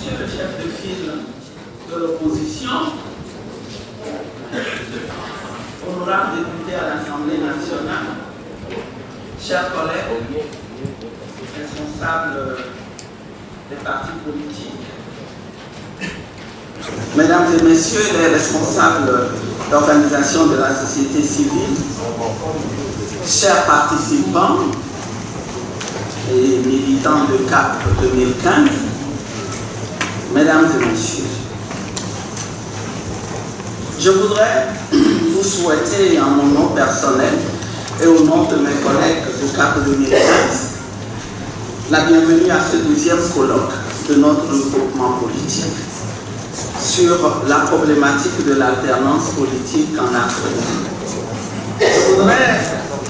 Monsieur le chef de file de l'opposition, honorable député à l'Assemblée nationale, chers collègues, responsables des partis politiques, mesdames et messieurs les responsables d'organisations de la société civile, chers participants et militants de CAP 2015, mesdames et messieurs, je voudrais vous souhaiter en mon nom personnel et au nom de mes collègues de CAP 2015 la bienvenue à ce deuxième colloque de notre regroupement politique sur la problématique de l'alternance politique en Afrique. Je voudrais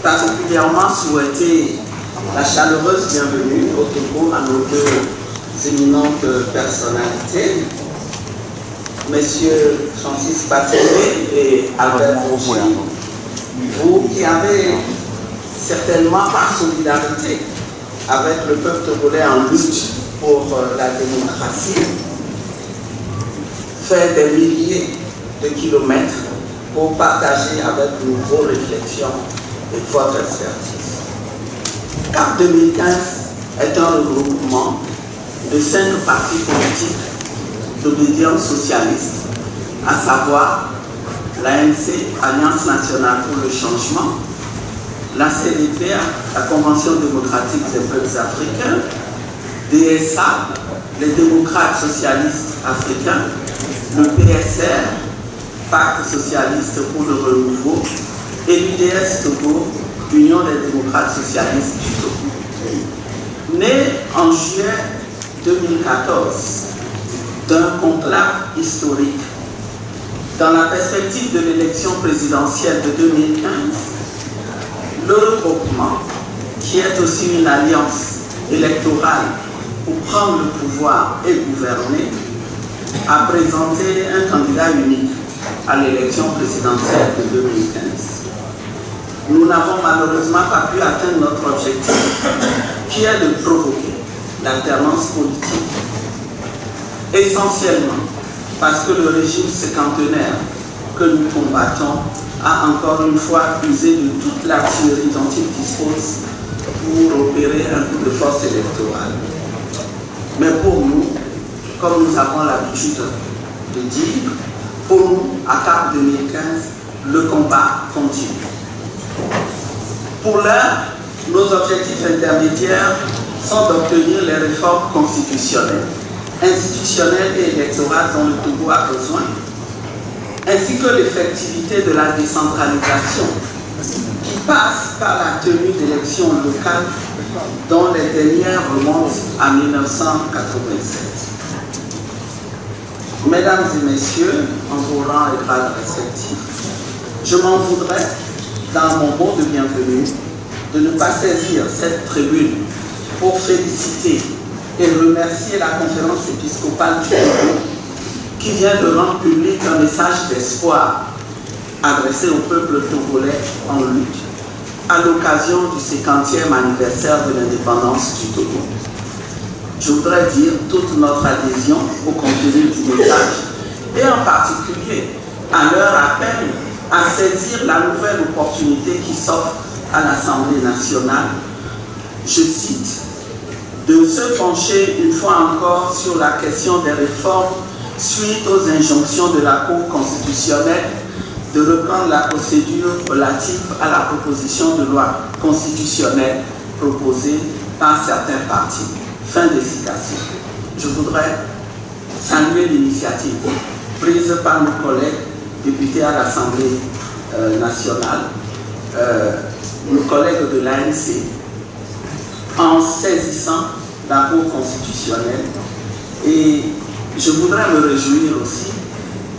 particulièrement souhaiter la chaleureuse bienvenue au Togo à nos deux éminentes personnalités, Messieurs Francis Patrick et Albert Roger, vous qui avez certainement par solidarité avec le peuple togolais en lutte pour la démocratie, fait des milliers de kilomètres pour partager avec nous vos réflexions et votre expertise. CAP 2015 est un regroupement de 5 partis politiques d'obédience socialiste, à savoir l'ANC, Alliance nationale pour le changement, la CDP, la Convention démocratique des peuples africains, DSA, les démocrates socialistes africains, le PSR, Pacte socialiste pour le renouveau, et l'UDS Togo, Union des démocrates socialistes du Togo. Né en juillet 2014 d'un conclave historique, dans la perspective de l'élection présidentielle de 2015, le regroupement, qui est aussi une alliance électorale pour prendre le pouvoir et gouverner, a présenté un candidat unique à l'élection présidentielle de 2015. Nous n'avons malheureusement pas pu atteindre notre objectif, qui est de provoquer l'alternance politique, essentiellement parce que le régime séquentenaire que nous combattons a encore une fois usé de toute l'artillerie dont il dispose pour opérer un coup de force électorale. Mais pour nous, comme nous avons l'habitude de dire, pour nous, à CAP 2015, le combat continue. Pour l'heure, nos objectifs intermédiaires sont d'obtenir les réformes constitutionnelles, institutionnelles et électorales dont le Togo a besoin, ainsi que l'effectivité de la décentralisation qui passe par la tenue d'élections locales dont les dernières remontent à 1987. Mesdames et messieurs, en vos rangs et grades respectifs, je m'en voudrais, dans mon mot de bienvenue, de ne pas saisir cette tribune pour féliciter et remercier la conférence épiscopale du Togo qui vient de rendre public un message d'espoir adressé au peuple togolais en lutte à l'occasion du 50e anniversaire de l'indépendance du Togo. Je voudrais dire toute notre adhésion au contenu du message et en particulier à leur appel à saisir la nouvelle opportunité qui s'offre à l'Assemblée nationale, je cite, de se pencher une fois encore sur la question des réformes suite aux injonctions de la Cour constitutionnelle de reprendre la procédure relative à la proposition de loi constitutionnelle proposée par certains partis. Fin de citation. Je voudrais saluer l'initiative prise par nos collègues députés à l'Assemblée nationale, nos collègues de l'ANC, en saisissant la Cour constitutionnelle. Et je voudrais me réjouir aussi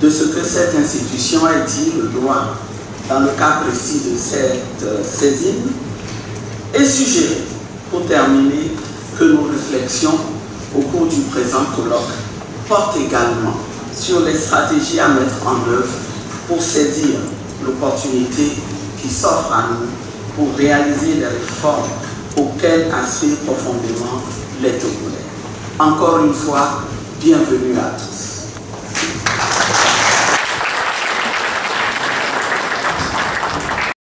de ce que cette institution ait dit le droit dans le cas précis de cette saisine et suggérer, pour terminer, que nos réflexions au cours du présent colloque portent également sur les stratégies à mettre en œuvre pour saisir l'opportunité qui s'offre à nous pour réaliser les réformes auxquelles aspirent profondément les Togolais. Encore une fois, Bienvenue à tous.